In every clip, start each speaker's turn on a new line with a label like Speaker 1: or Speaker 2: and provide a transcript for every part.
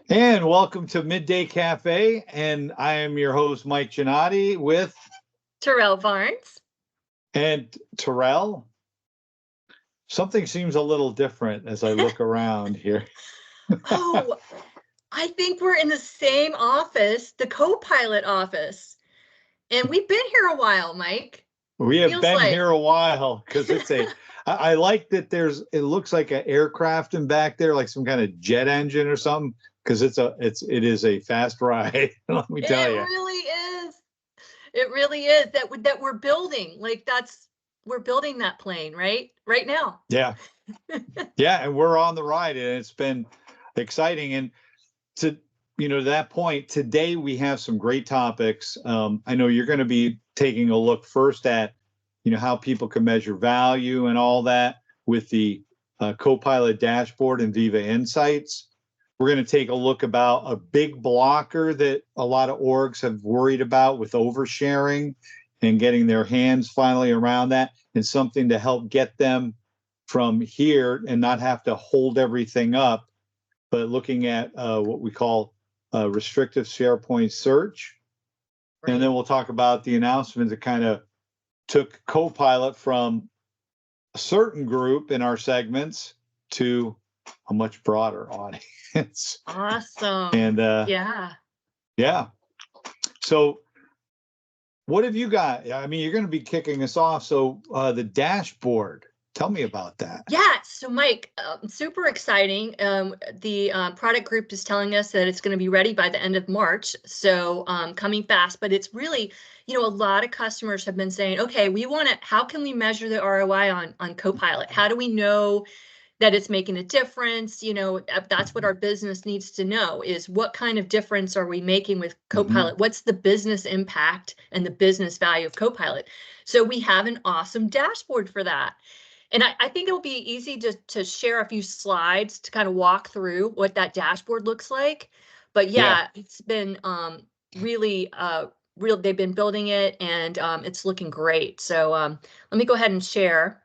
Speaker 1: And welcome to MidDay Café, and I am your host, Mike Gannotti, with
Speaker 2: Tyrelle Barnes.
Speaker 1: And Tyrelle. Something seems a little different as I look around here.
Speaker 2: Oh, I think we're in the same office, the Copilot office. And we've been here a while, Mike.
Speaker 1: We have been here a while because I like that it looks like an aircraft in back there, like some kind of jet engine or something, because it is a fast ride. Let me tell you.
Speaker 2: It really is. It really is that we're building. We're building that plane, right now.
Speaker 1: Yeah. Yeah, and we're on the ride, and it's been exciting. And to that point, today we have some great topics. I know you're going to be taking a look first at how people can measure value and all that with the Copilot dashboard and Viva Insights. We're going to take a look about a big blocker that a lot of orgs have worried about with oversharing and getting their hands finally around that, and something to help get them from here and not have to hold everything up, but looking at what we call restrictive SharePoint search. Right. And then we'll talk about the announcement that kind of took Copilot from a certain group in our segments to a much broader audience.
Speaker 2: Awesome.
Speaker 1: And yeah. So what have you got? I mean, you're going to be kicking us off. So the dashboard. Tell me about that.
Speaker 2: Yeah, so Mike, super exciting. The product group is telling us that it's going to be ready by the end of March, so coming fast. But it's really, a lot of customers have been saying, okay, how can we measure the ROI on Copilot? How do we know that it's making a difference? That's what our business needs to know, is what kind of difference are we making with Copilot? What's the business impact and the business value of Copilot? So we have an awesome dashboard for that. And I think it'll be easy to share a few slides to kind of walk through what that dashboard looks like. But yeah. It's been really real. They've been building it, and it's looking great. So let me go ahead and share.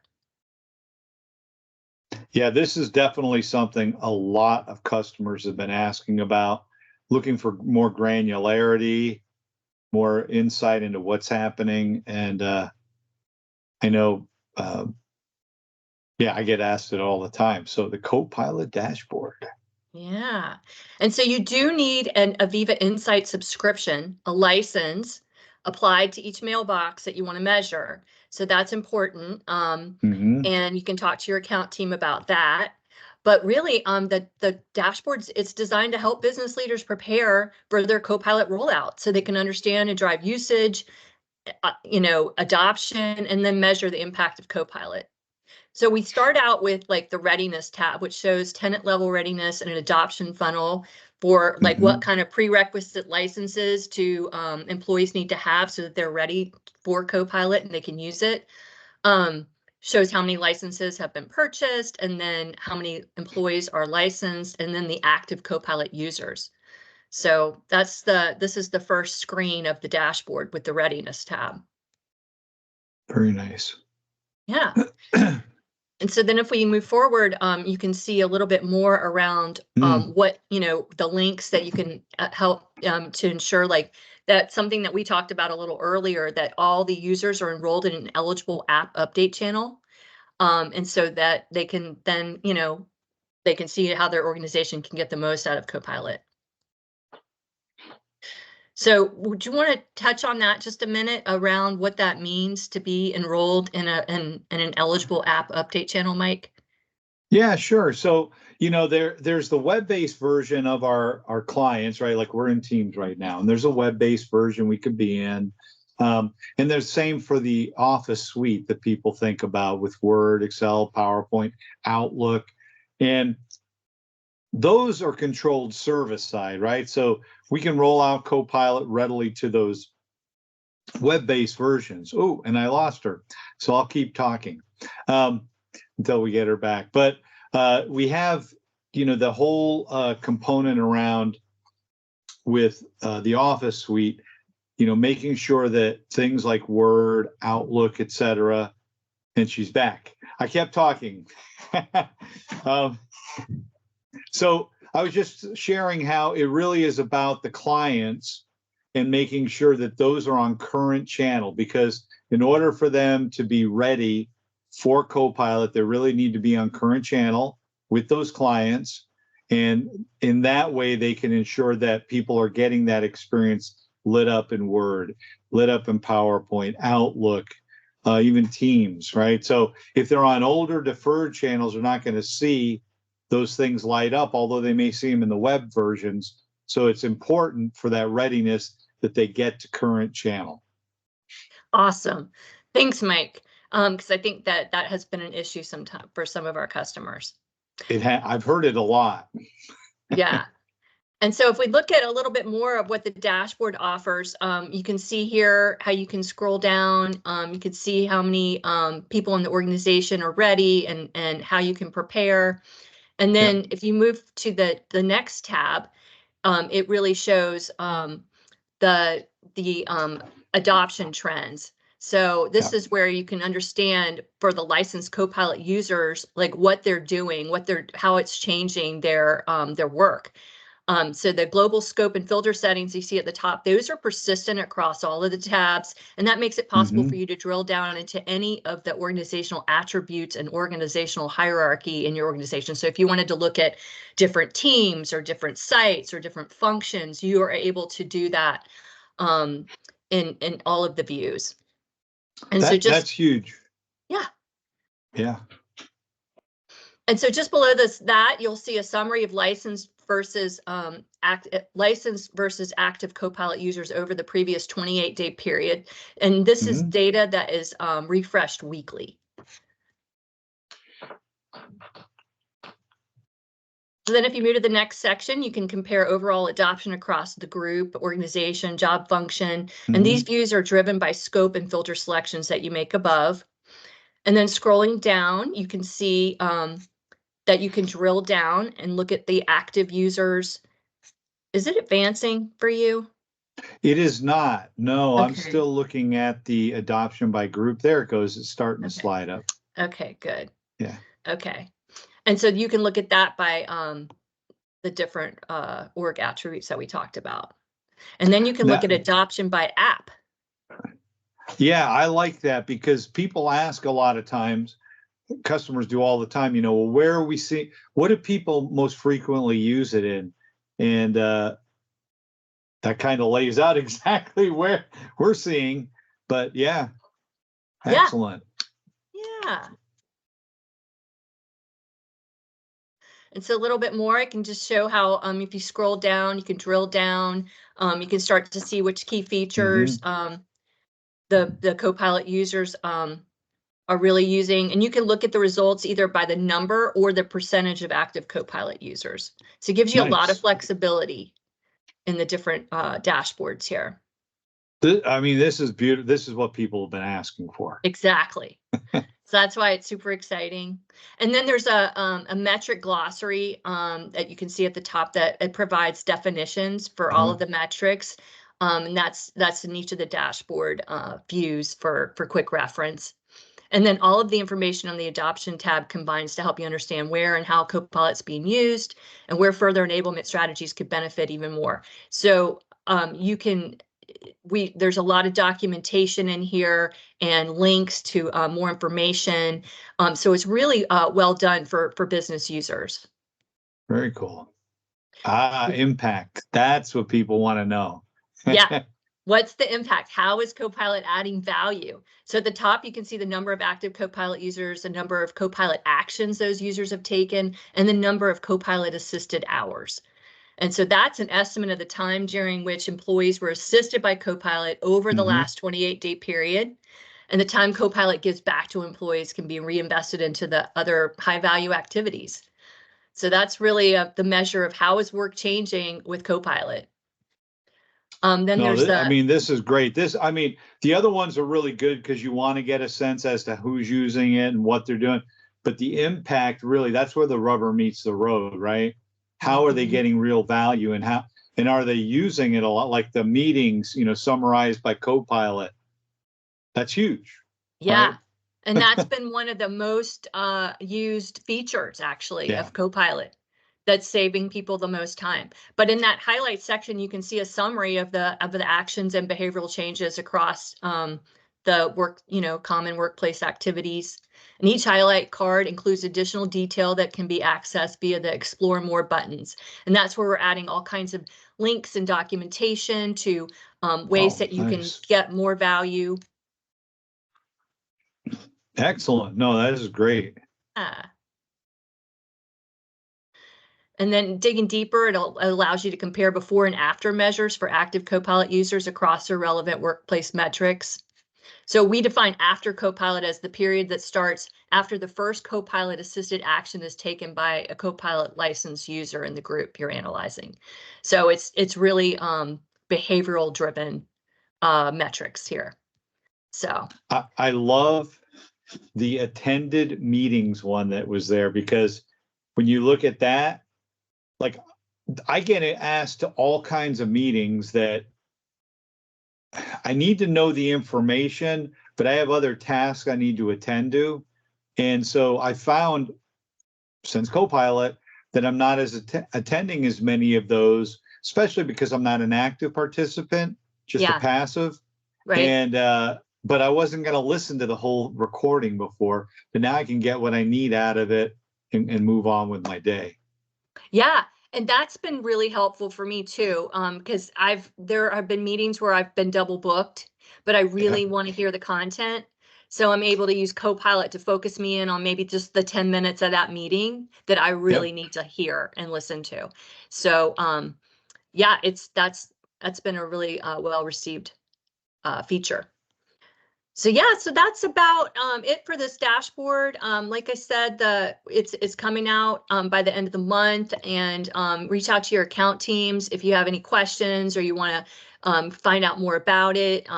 Speaker 1: Yeah, this is definitely something a lot of customers have been asking about, looking for more granularity, more insight into what's happening. And I know I get asked it all the time. So the Copilot dashboard.
Speaker 2: Yeah. And so you do need a Viva Insight subscription, a license applied to each mailbox that you want to measure. So that's important. And you can talk to your account team about that. But really, the dashboards, it's designed to help business leaders prepare for their Copilot rollout so they can understand and drive usage, adoption, and then measure the impact of Copilot. So we start out with like the readiness tab, which shows tenant level readiness and an adoption funnel for like what kind of prerequisite licenses to employees need to have so that they're ready for Copilot and they can use it. Shows how many licenses have been purchased, and then how many employees are licensed, and then the active Copilot users. So this is the first screen of the dashboard with the readiness tab.
Speaker 1: Very nice.
Speaker 2: Yeah. And so then if we move forward, you can see a little bit more around what, the links that you can help to ensure, like, that's something that we talked about a little earlier, that all the users are enrolled in an eligible app update channel. And so that they can then, they can see how their organization can get the most out of Copilot. So would you want to touch on that just a minute around what that means to be enrolled in an eligible app update channel, Mike?
Speaker 1: Yeah, sure. So, there's the web-based version of our clients, right? Like we're in Teams right now, and there's a web-based version we could be in. And there's the same for the Office suite that people think about with Word, Excel, PowerPoint, Outlook. And those are controlled service side, right? So we can roll out Copilot readily to those web-based versions. Oh, and I lost her. So I'll keep talking until we get her back. But we have, the whole component around with the Office suite, making sure that things like Word, Outlook, etc. And she's back. I kept talking. So I was just sharing how it really is about the clients and making sure that those are on current channel, because in order for them to be ready for Copilot, they really need to be on current channel with those clients. And in that way, they can ensure that people are getting that experience lit up in Word, lit up in PowerPoint, Outlook, even Teams, right? So if they're on older deferred channels, they're not going to see those things light up, although they may see them in the web versions. So it's important for that readiness that they get to current channel.
Speaker 2: Awesome. Thanks, Mike. Because I think that has been an issue sometimes for some of our customers.
Speaker 1: I've heard it a lot.
Speaker 2: Yeah. And so if we look at a little bit more of what the dashboard offers, you can see here how you can scroll down. You can see how many people in the organization are ready and how you can prepare. And then if you move to the next tab, it really shows the adoption trends. So this is where you can understand for the licensed Copilot users, like what they're doing, how it's changing their work. So the global scope and filter settings you see at the top, those are persistent across all of the tabs. And that makes it possible for you to drill down into any of the organizational attributes and organizational hierarchy in your organization. So if you wanted to look at different teams or different sites or different functions, you are able to do that in all of the views. And so
Speaker 1: that's huge.
Speaker 2: Yeah.
Speaker 1: Yeah.
Speaker 2: And so just below that you'll see a summary of licensed versus active Copilot users over the previous 28-day period. And this is data that is refreshed weekly. So then if you move to the next section, you can compare overall adoption across the group, organization, job function. And these views are driven by scope and filter selections that you make above. And then scrolling down, you can see that you can drill down and look at the active users. Is it advancing for you?
Speaker 1: It is not. No,
Speaker 2: Okay.
Speaker 1: I'm still looking at the adoption by group. There it goes. It's starting to slide up.
Speaker 2: Okay, good.
Speaker 1: Yeah.
Speaker 2: Okay. And so you can look at that by the different org attributes that we talked about. And then you can look at adoption by app.
Speaker 1: Yeah, I like that because people ask a lot of times, customers do all the time, you know, well, where are we seeing, what do people most frequently use it in? And that kind of lays out exactly where we're seeing, but yeah, excellent.
Speaker 2: Yeah. And so a little bit more, I can just show how if you scroll down, you can drill down, you can start to see which key features the Copilot users are really using. And you can look at the results either by the number or the percentage of active Copilot users. So it gives you a lot of flexibility in the different dashboards here.
Speaker 1: I mean, this is beautiful. This is what people have been asking for.
Speaker 2: Exactly. So that's why it's super exciting. And then there's a metric glossary that you can see at the top that it provides definitions for all of the metrics. And that's in each of the dashboard views for quick reference. And then all of the information on the adoption tab combines to help you understand where and how Copilot's being used and where further enablement strategies could benefit even more. So there's a lot of documentation in here and links to more information. So it's really well done for business users.
Speaker 1: Very cool. Impact. That's what people want to know.
Speaker 2: Yeah. What's the impact? How is Copilot adding value? So at the top, you can see the number of active Copilot users, the number of Copilot actions those users have taken, and the number of Copilot assisted hours. And so that's an estimate of the time during which employees were assisted by Copilot over the last 28-day period. And the time Copilot gives back to employees can be reinvested into the other high-value activities. So that's really the measure of how is work changing with Copilot.
Speaker 1: I mean, this is great. The other ones are really good because you want to get a sense as to who's using it and what they're doing. But the impact, really, that's where the rubber meets the road, right? How are they getting real value, and are they using it a lot? Like the meetings, summarized by Copilot. That's huge.
Speaker 2: Yeah.
Speaker 1: Right?
Speaker 2: And that's been one of the most used features, actually, of Copilot. that's saving people the most time. But in that highlight section, you can see a summary of the actions and behavioral changes across the work, common workplace activities. And each highlight card includes additional detail that can be accessed via the Explore More buttons. And that's where we're adding all kinds of links and documentation to ways that you can get more value.
Speaker 1: Excellent. No, that is great.
Speaker 2: And then digging deeper, it allows you to compare before and after measures for active Copilot users across their relevant workplace metrics. So we define after Copilot as the period that starts after the first Copilot assisted action is taken by a Copilot licensed user in the group you're analyzing. So it's really behavioral driven metrics here. So
Speaker 1: I love the attended meetings one that was there, because when you look at that, like, I get asked to all kinds of meetings that I need to know the information, but I have other tasks I need to attend to. And so I found since Copilot that I'm not as attending as many of those, especially because I'm not an active participant, just a passive.
Speaker 2: Right.
Speaker 1: And but I wasn't going to listen to the whole recording before, but now I can get what I need out of it and move on with my day.
Speaker 2: Yeah. And that's been really helpful for me too, because there have been meetings where I've been double booked, but I really want to hear the content. So I'm able to use Copilot to focus me in on maybe just the 10 minutes of that meeting that I really need to hear and listen to. So yeah, that's been a really well received feature. So yeah, so that's about it for this dashboard. Like I said, it's coming out by the end of the month, and reach out to your account teams if you have any questions or you want to find out more about it.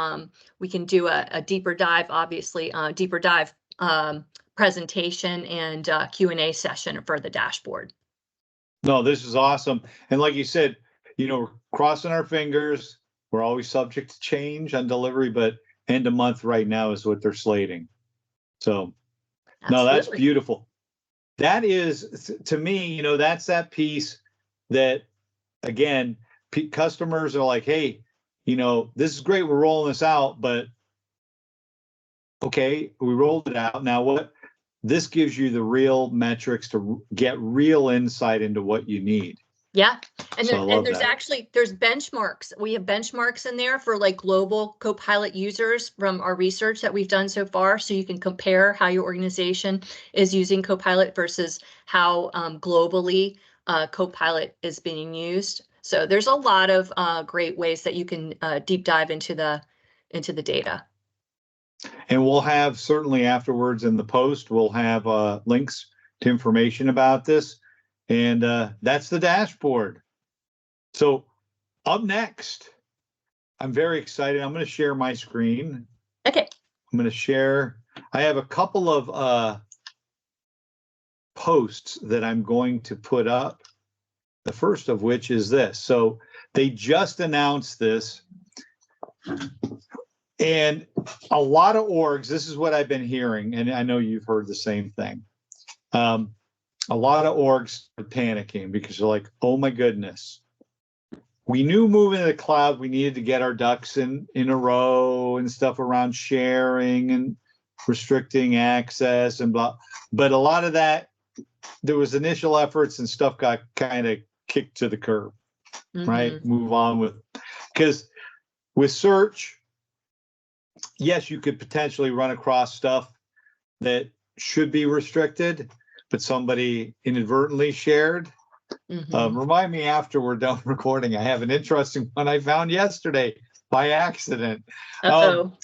Speaker 2: We can do a deeper dive, obviously, deeper dive presentation and Q&A session for the dashboard.
Speaker 1: No, this is awesome. And like you said, we're crossing our fingers. We're always subject to change on delivery, but end of month right now is what they're slating. So no, that's beautiful. That is, to me, that's that piece that, again, customers are like, hey, this is great, we're rolling this out, but okay, we rolled it out. Now what? This gives you the real metrics to get real insight into what you need.
Speaker 2: Yeah. And, there's benchmarks. We have benchmarks in there for like global Copilot users from our research that we've done so far. So you can compare how your organization is using Copilot versus how globally Copilot is being used. So there's a lot of great ways that you can deep dive into the data.
Speaker 1: And we'll have, certainly afterwards in the post, we'll have links to information about this. And that's the dashboard. So up next, I'm very excited. I'm going to share my screen.
Speaker 2: Okay.
Speaker 1: I'm going to share. I have a couple of posts that I'm going to put up. The first of which is this. So they just announced this. And a lot of orgs, this is what I've been hearing, and I know you've heard the same thing. A lot of orgs are panicking because they're like, oh my goodness, we knew moving to the cloud, we needed to get our ducks in a row and stuff around sharing and restricting access and blah. But a lot of that, there was initial efforts and stuff got kind of kicked to the curb, right? Move on with, because with search, yes, you could potentially run across stuff that should be restricted, but somebody inadvertently shared. Remind me after we're done recording. I have an interesting one I found yesterday by accident. But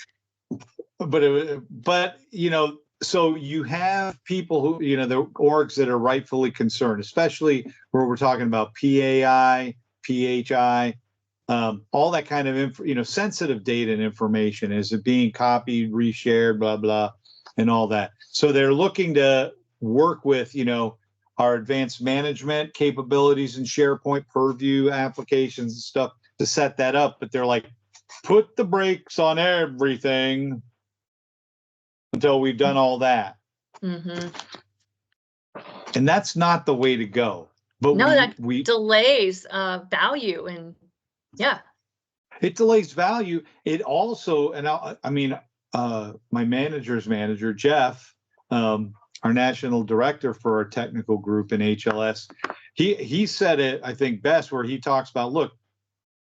Speaker 1: so you have people who, the orgs that are rightfully concerned, especially where we're talking about PAI, PHI, all that kind of sensitive data and information. Is it being copied, reshared, blah blah, and all that? So they're looking to work with our advanced management capabilities and SharePoint purview applications and stuff to set that up. But they're like, put the brakes on everything until we've done all that. And that's not the way to go. But
Speaker 2: No, that
Speaker 1: we
Speaker 2: delays value, and yeah.
Speaker 1: it delays value. It also, and I mean, my manager's manager, Jeff, our national director for our technical group in HLS, he said it, I think, best, where he talks about, look,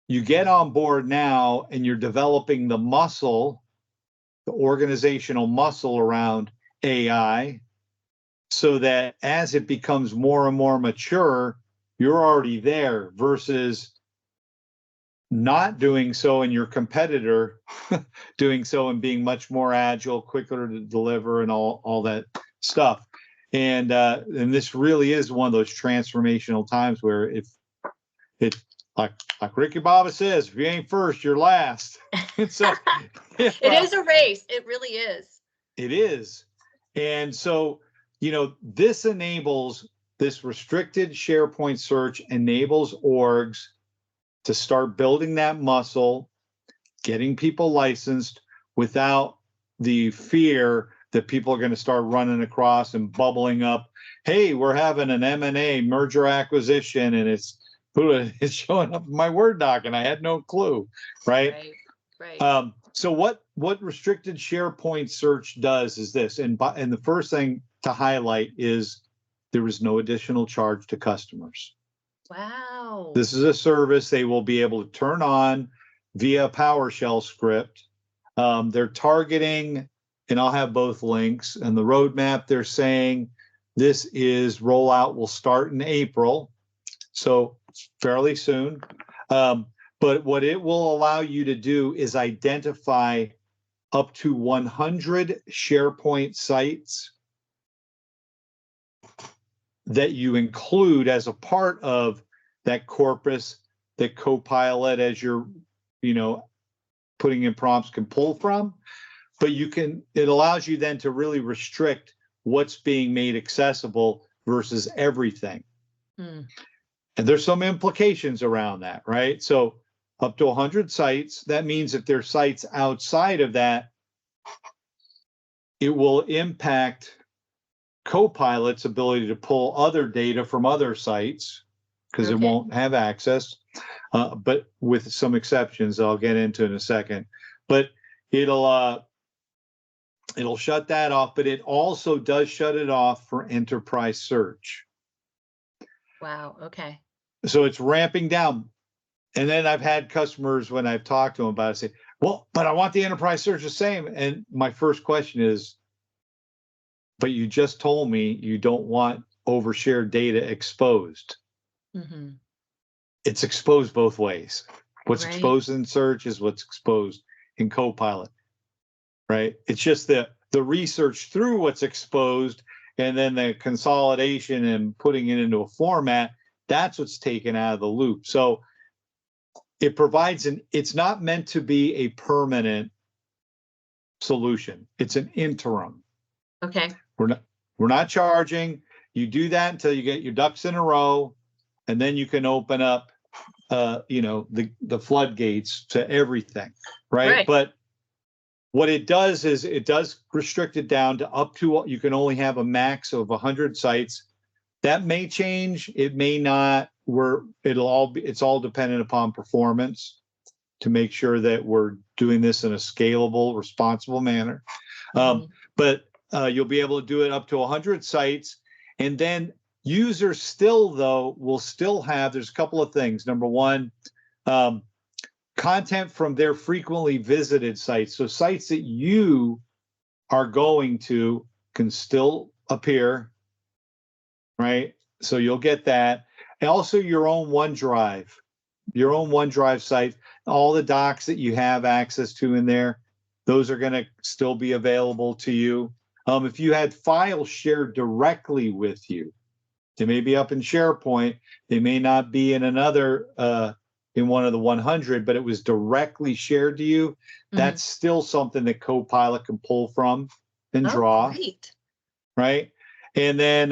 Speaker 1: you get on board now and you're developing the muscle, the organizational muscle around AI, so that as it becomes more and more mature, you're already there, versus not doing so and your competitor doing so and being much more agile, quicker to deliver, and all that stuff. And this really is one of those transformational times where if it like Ricky Bobby says, if you ain't first, you're last. So
Speaker 2: It is a race. It really is.
Speaker 1: It is. And so, this restricted SharePoint search enables orgs to start building that muscle, getting people licensed without the fear that people are going to start running across and bubbling up. Hey, we're having an M&A, merger acquisition, and it's showing up in my Word doc, and I had no clue, right?
Speaker 2: Right.
Speaker 1: So what restricted SharePoint search does is this, and the first thing to highlight is there is no additional charge to customers.
Speaker 2: Wow.
Speaker 1: This is a service they will be able to turn on via PowerShell script. They're targeting, and I'll have both links, and the roadmap, they're saying this rollout will start in April, so fairly soon. But what it will allow you to do is identify up to 100 SharePoint sites that you include as a part of that corpus that Copilot, as you're, putting in prompts, can pull from. But it allows you then to really restrict what's being made accessible versus everything. And there's some implications around that, right? So up to 100 sites, that means if there's sites outside of that, it will impact Copilot's ability to pull other data from other sites, because it won't have access, but with some exceptions I'll get into in a second. But it'll shut that off, but it also does shut it off for enterprise search.
Speaker 2: Wow. Okay.
Speaker 1: So it's ramping down. And then I've had customers, when I've talked to them about it, say, well, but I want the enterprise search the same. And my first question is, but you just told me you don't want overshared data exposed.
Speaker 2: Mm-hmm.
Speaker 1: It's exposed both ways. What's
Speaker 2: Right.
Speaker 1: exposed in search is what's exposed in Copilot, right? It's just the research through what's exposed, and then the consolidation and putting it into a format, that's what's taken out of the loop. So it provides it's not meant to be a permanent solution. It's an interim.
Speaker 2: Okay.
Speaker 1: We're not charging. You do that until you get your ducks in a row, and then you can open up, the floodgates to everything, right? But what it does is it does restrict it down to up to, you can only have a max of 100 sites. That may change. It may not. It's all dependent upon performance to make sure that we're doing this in a scalable, responsible manner. But you'll be able to do it up to 100 sites. And then users will still have, there's a couple of things. Number one, content from their frequently visited sites. So sites that you are going to can still appear, right? So you'll get that. And also your own OneDrive site, all the docs that you have access to in there, those are going to still be available to you. If you had files shared directly with you, they may be up in SharePoint, they may not be in another, in one of the 100, but it was directly shared to you. That's still something that Copilot can pull from and draw. Great. Right? And then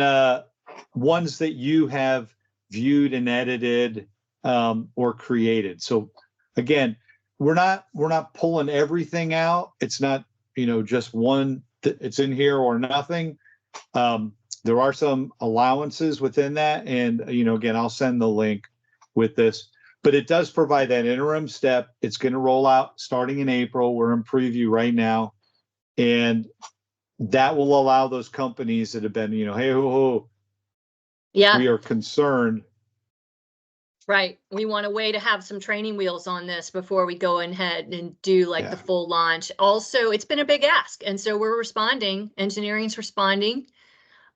Speaker 1: ones that you have viewed and edited or created. So again, we're not pulling everything out. It's not, just one, it's in here or nothing. there are some allowances within that. And, again, I'll send the link with this, but it does provide that interim step. It's going to roll out starting in April. We're in preview right now. And that will allow those companies that have been, hey,
Speaker 2: Yeah.
Speaker 1: we are concerned.
Speaker 2: Right. We want a way to have some training wheels on this before we go ahead and do the full launch. Also, it's been a big ask. And so we're responding, engineering's responding.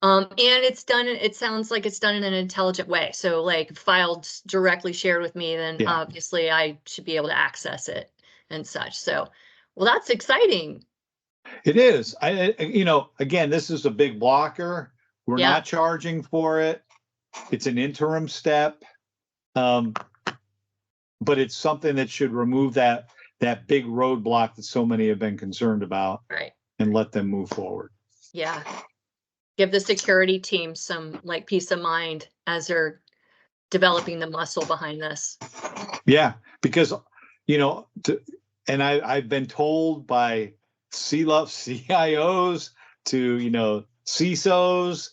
Speaker 2: And it sounds like it's done in an intelligent way. So files directly shared with me, then obviously I should be able to access it and such. So, well, that's exciting.
Speaker 1: It is. Again, this is a big blocker. We're not charging for it. It's an interim step. But it's something that should remove that big roadblock that so many have been concerned about,
Speaker 2: right,
Speaker 1: and let them move forward.
Speaker 2: Yeah. Give the security team some peace of mind as they're developing the muscle behind this. Yeah,
Speaker 1: because, and I've been told by CIOs to, CISOs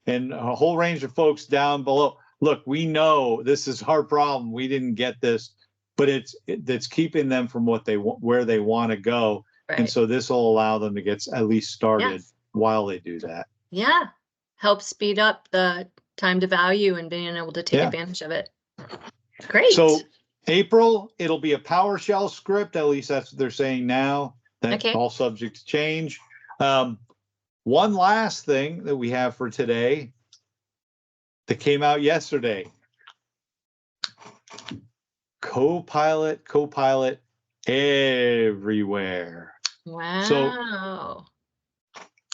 Speaker 1: and a whole range of folks down below. Look, we know this is our problem. We didn't get this, but it's keeping them from where they want to go.
Speaker 2: Right.
Speaker 1: And so this will allow them to get at least started while they do that.
Speaker 2: Yeah. Help speed up the time to value and being able to take advantage of it. Great.
Speaker 1: So April, it'll be a PowerShell script. At least that's what they're saying now. That's all subject to change. One last thing that we have for today that came out yesterday. Copilot everywhere.
Speaker 2: Wow.
Speaker 1: So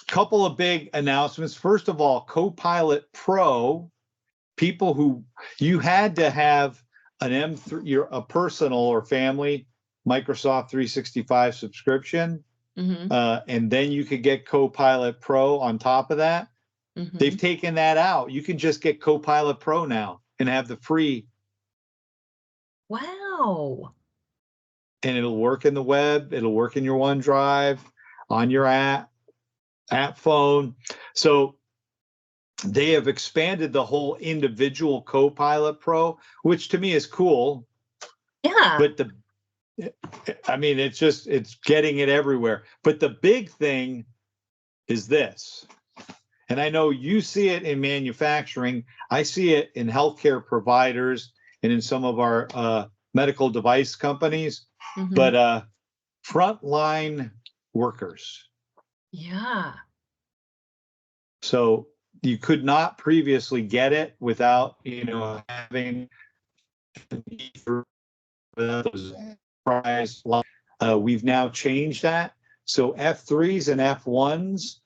Speaker 1: couple of big announcements. First of all, Copilot Pro, people who you had to have an M3, a personal or family Microsoft 365 subscription, and then you could get Copilot Pro on top of that. They've taken that out. You can just get Copilot Pro now and have the free.
Speaker 2: Wow.
Speaker 1: And it'll work in the web. It'll work in your OneDrive, on your app phone. So they have expanded the whole individual Copilot Pro, which to me is cool.
Speaker 2: Yeah.
Speaker 1: But it's getting it everywhere. But the big thing is this. And I know you see it in manufacturing. I see it in healthcare providers and in some of our medical device companies, but frontline workers.
Speaker 2: Yeah.
Speaker 1: So you could not previously get it without, having those price. We've now changed that. So F3s and F1s,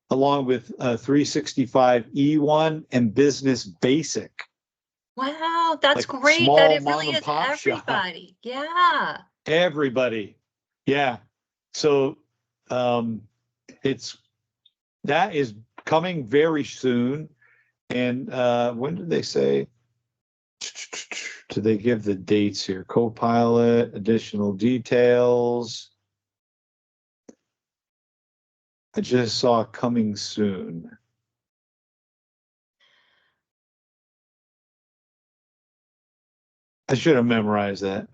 Speaker 1: along with 365 E1 and Business Basic.
Speaker 2: Wow, that's great that it really is everybody. Yeah.
Speaker 1: Everybody. Yeah. So that is coming very soon. And when did they say? Did they give the dates here? Copilot, additional details. I just saw coming soon. I should have memorized that.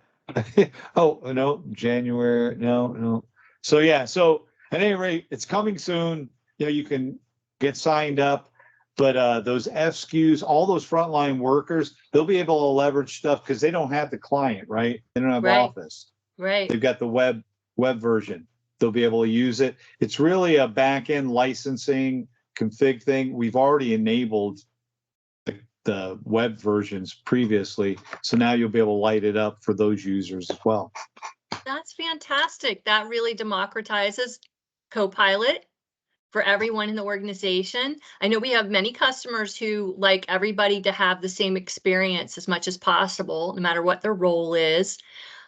Speaker 1: Oh, no, January. No. So, yeah. So at any rate, it's coming soon. You can get signed up. But those FSQs, all those frontline workers, they'll be able to leverage stuff because they don't have the client, right? They don't have Office.
Speaker 2: Right.
Speaker 1: They've got the web version. They'll be able to use it. It's really a back-end licensing config thing. We've already enabled the web versions previously. So now you'll be able to light it up for those users as well.
Speaker 2: That's fantastic. That really democratizes Copilot for everyone in the organization. I know we have many customers who like everybody to have the same experience as much as possible, no matter what their role is,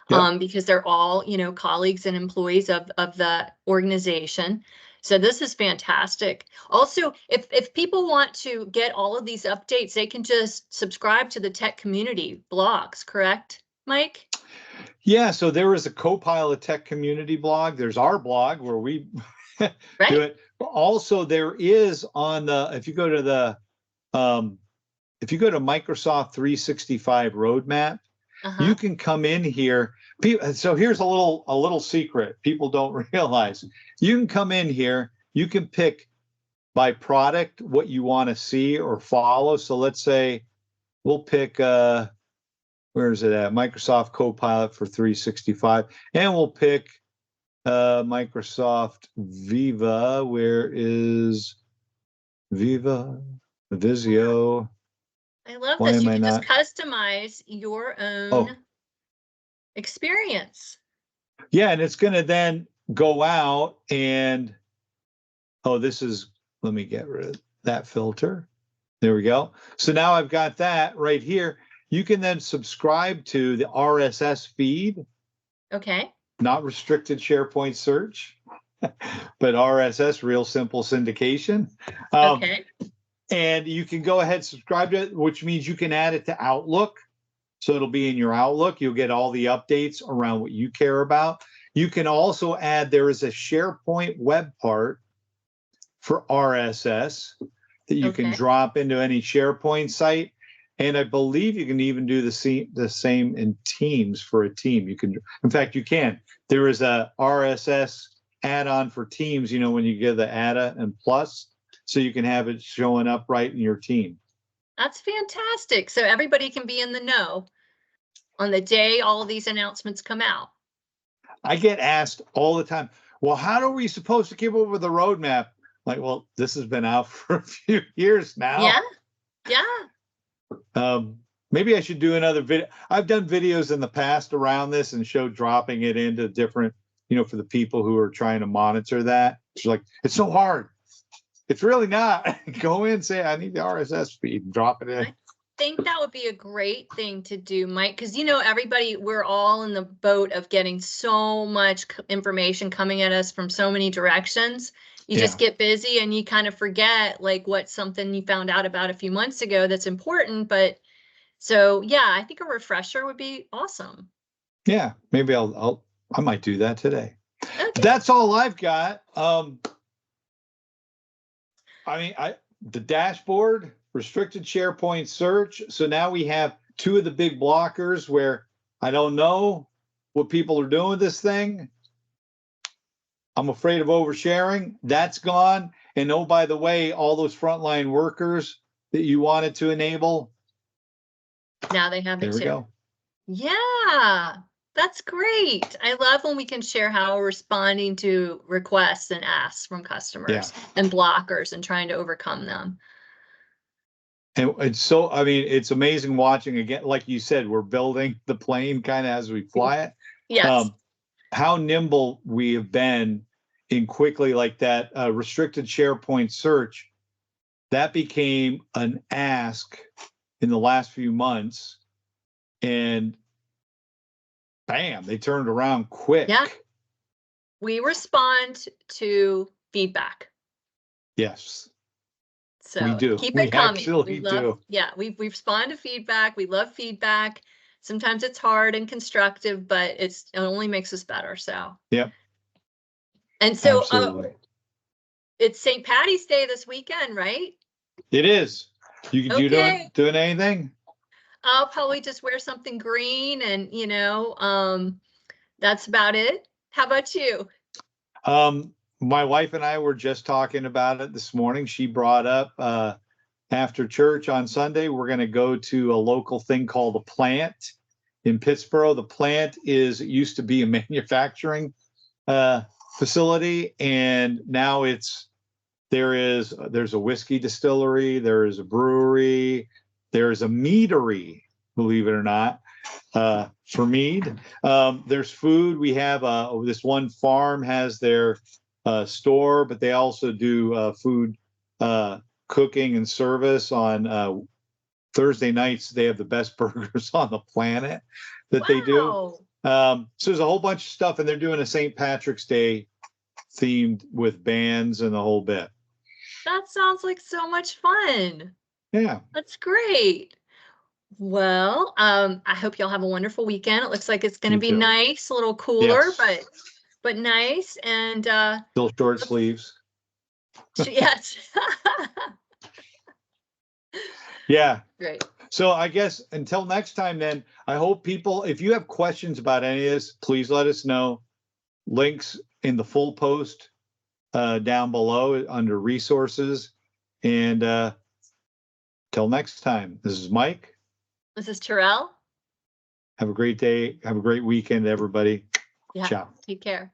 Speaker 2: because they're all, colleagues and employees of the organization. So this is fantastic. Also, if people want to get all of these updates, they can just subscribe to the tech community blogs, correct, Mike?
Speaker 1: Yeah, so there is a Copilot Tech Community blog. There's our blog where we do it. Also, there is on the, if you go to the, if you go to Microsoft 365 roadmap, you can come in here. So here's a little secret people don't realize. You can come in here, you can pick by product what you want to see or follow. So let's say we'll pick, where is it at? Microsoft Copilot for 365. And we'll pick Microsoft Viva. Where is Viva? Visio.
Speaker 2: I love
Speaker 1: Why
Speaker 2: this.
Speaker 1: am
Speaker 2: You
Speaker 1: I
Speaker 2: can just
Speaker 1: not?
Speaker 2: customize your own experience.
Speaker 1: Yeah, and it's going to then go out and, this is, let me get rid of that filter. There we go. So now I've got that right here. You can then subscribe to the RSS feed.
Speaker 2: Okay.
Speaker 1: Not restricted SharePoint search, but RSS, real simple syndication.
Speaker 2: Okay.
Speaker 1: And you can go ahead and subscribe to it, which means you can add it to Outlook. So it'll be in your Outlook. You'll get all the updates around what you care about. You can also add, there is a SharePoint web part for RSS that you can drop into any SharePoint site. And I believe you can even do the same in Teams for a team. You can, in fact, you can. There is a RSS add-on for Teams, when you give the ADA and Plus, so you can have it showing up right in your team.
Speaker 2: That's fantastic. So everybody can be in the know on the day all of these announcements come out.
Speaker 1: I get asked all the time, well, how are we supposed to keep up with the roadmap? Like, well, this has been out for a few years now.
Speaker 2: Yeah. Yeah.
Speaker 1: Maybe I should do another video. I've done videos in the past around this and showed dropping it into different, for the people who are trying to monitor that. It's like, it's so hard. It's really not. Go in, say, I need the RSS feed, and drop it in.
Speaker 2: I think that would be a great thing to do, Mike, because, everybody, we're all in the boat of getting so much information coming at us from so many directions. You just get busy and you kind of forget like what's something you found out about a few months ago that's important. But so, yeah, I think a refresher would be awesome.
Speaker 1: Yeah, maybe I might do that today.
Speaker 2: Okay.
Speaker 1: That's all I've got. The dashboard, restricted SharePoint search. So now we have two of the big blockers where I don't know what people are doing with this thing. I'm afraid of oversharing. That's gone. And oh, by the way, all those frontline workers that you wanted to enable.
Speaker 2: Now they have it too.
Speaker 1: There we go.
Speaker 2: Yeah, that's great. I love when we can share how we're responding to requests and asks from customers and blockers and trying to overcome them.
Speaker 1: And so, it's amazing watching again, like you said, we're building the plane kind of as we fly it.
Speaker 2: Yes.
Speaker 1: How nimble we have been in quickly, like that restricted SharePoint search, that became an ask in the last few months, and bam, they turned around quick.
Speaker 2: Yeah. We respond to feedback.
Speaker 1: Yes.
Speaker 2: So
Speaker 1: we do.
Speaker 2: Keep it coming.
Speaker 1: Actually do.
Speaker 2: Yeah, we respond to feedback. We love feedback. Sometimes it's hard and constructive, but it only makes us better. So
Speaker 1: yep.
Speaker 2: And so it's St. Patty's Day this weekend, right?
Speaker 1: It is. You doing anything?
Speaker 2: I'll probably just wear something green and that's about it. How about you?
Speaker 1: My wife and I were just talking about it this morning. She brought up after church on Sunday, we're going to go to a local thing called The Plant in Pittsburgh. The Plant it used to be a manufacturing facility, and now there's a whiskey distillery, there is a brewery, there's a meadery, believe it or not, for mead. There's food. We have this one farm has their store, but they also do food cooking and service on Thursday nights. They have the best burgers on the planet that they do. So there's a whole bunch of stuff, and they're doing a St. Patrick's Day themed with bands and the whole bit.
Speaker 2: That sounds like so much fun.
Speaker 1: Yeah.
Speaker 2: That's great. Well, I hope y'all have a wonderful weekend. It looks like it's going to be nice, a little cooler, but nice. And
Speaker 1: still short sleeves.
Speaker 2: Yes.
Speaker 1: Yeah.
Speaker 2: Great.
Speaker 1: So I guess until next time, then, I hope people, if you have questions about any of this, please let us know. Links in the full post down below under resources. And till next time, this is Mike.
Speaker 2: This is Tyrelle.
Speaker 1: Have a great day. Have a great weekend, everybody.
Speaker 2: Yeah.
Speaker 1: Ciao.
Speaker 2: Take care.